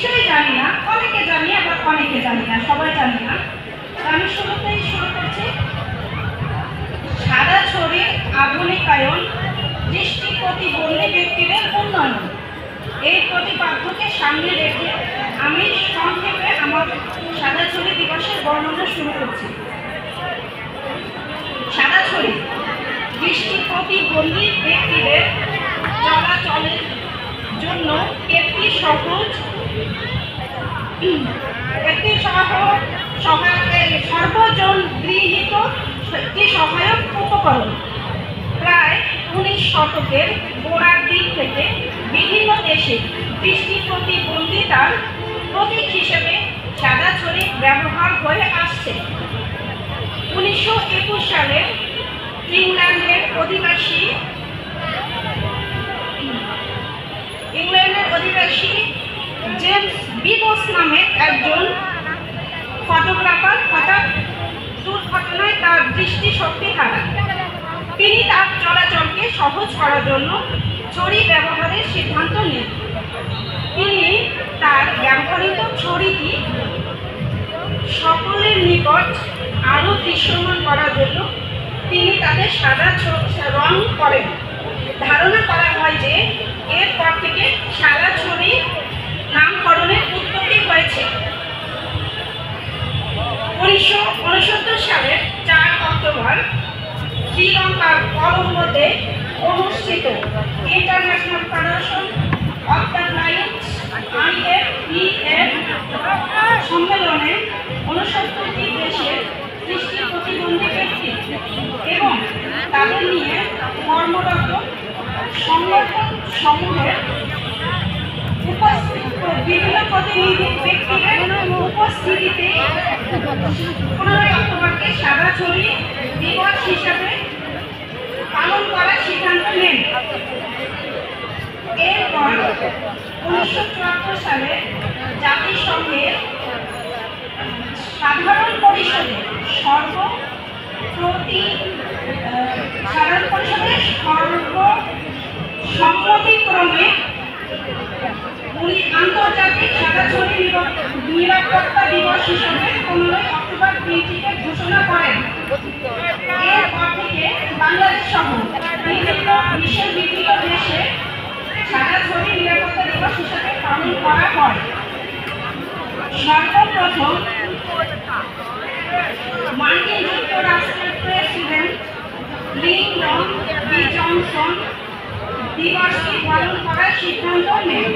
নিশ্চয়ই জানি না, অনেকে জানি আবার অনেকে জানি না, সবাই জানি না। আমি শুরুতেই শুরু করছি। সাদা ছড়ির আধুনিকায়ন, দৃষ্টি প্রতিবন্ধী ব্যক্তিদের উন্নয়ন, এই প্রতিপাদ্যকে সামনে রেখে আমি সংক্ষেপে আমার সাদা ছড়ি দিবসের বর্ণনা শুরু করছি। সাদা ছড়ি দৃষ্টি প্রতিবন্ধী ব্যক্তিদের চলাচলের জন্য একটি সর্বজন গৃহীত একটি সহায়ক উপকরণ। প্রায় 19 শতকের গোড়ার দিক থেকে বিভিন্ন দেশে দৃষ্টি প্রতিবন্ধিতার প্রতীক হিসেবে সাদা ছড়ি ব্যবহার হয়ে আসছে। 1921 সালে ইংল্যান্ডের অধিবাসী জেমস বিগস নামে একজন ফটোগ্রাফার হঠাৎ দুর্ঘটনায় তার দৃষ্টিশক্তি হারান। তিনি তার চলাচলকে সহজ করার জন্য ছড়ি ব্যবহারের সিদ্ধান্ত নেন। তিনি তার ব্যবহৃত ছড়িটি সকলের নিকট আরও দৃশ্যমান করার জন্য তিনি তাদের সাদা রং করেন। ধারণা করা হয় যে এরপর থেকে সাদা ছড়ি নামকরণের উৎপত্তি হয়েছে। 1969 সালের 4 অক্টোবর শ্রীলঙ্কার কলম্বোতে অনুষ্ঠিত international federation of the blind IFEF সম্মেলনে 69টি দেশের দৃষ্টি প্রতিবন্ধী ব্যক্তি এবং তাদের নিয়ে কর্মরত সংগঠন সমূহের বিভিন্ন প্রতিনিধি ব্যক্তিদের উপস্থিতিতে 15 অক্টোবরকে সাদা ছড়ি দিবস হিসাবে পালন করার সিদ্ধান্ত নেন। এরপর 1974 সালে জাতিসংঘের সাধারণ পরিষদে সর্বসম্মতিক্রমে আন্তর্জাতিক সাদা ছড়ি নিরাপত্তা দিবস হিসেবে 15 অক্টোবর দিনটিকে ঘোষণা করেন। এরপর থেকে বাংলাদেশ সহ বিশ্বের বিভিন্ন দেশে সাদা ছড়ি নিরাপত্তা দিবস হিসেবে পালন করা হয়। সর্বপ্রথম মার্কিন যুক্তরাষ্ট্রের প্রেসিডেন্ট লিন্ডন বি জনসন দিবসটি পালন করার সিদ্ধান্ত নেন।